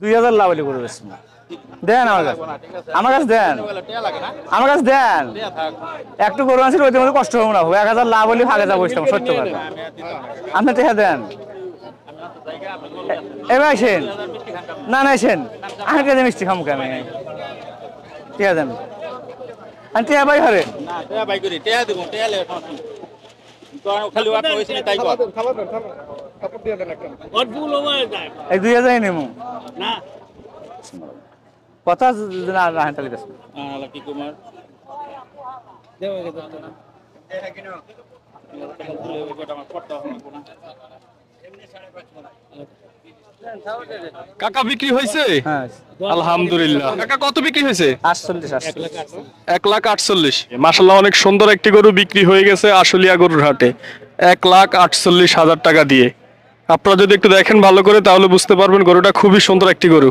2000 lovely করে বেশি দেন আমার কাছে দেন আমার কাছে দেন একটু গরু আনছিল ওইটার মধ্যে কষ্ট হবে না 1000 লাভ হলে ভাগে যাবো সত্য কথা আপনি টাকা দেন এবার আসেন না না আসেন আমি কেজি মিষ্টি খামু কেন টিয়া দেন আমি টিয়া বাই হারে এই 2000 নেমু কথা না না তাহলে দেন কি কুমার কাকা বিক্রি হয়েছে? আলহামদুলিল্লাহ। কাকা কত বিক্রি হয়েছে? 1,48,000। মাশাআল্লাহ, অনেক সুন্দর একটি গরু বিক্রি হয়ে গেছে আশুলিয়া গরুর হাটে 1,48,000 টাকা দিয়ে। আপনারা যদি একটু দেখেন ভালো করে তাহলে বুঝতে পারবেন গরুটা খুবই সুন্দর একটি গরু।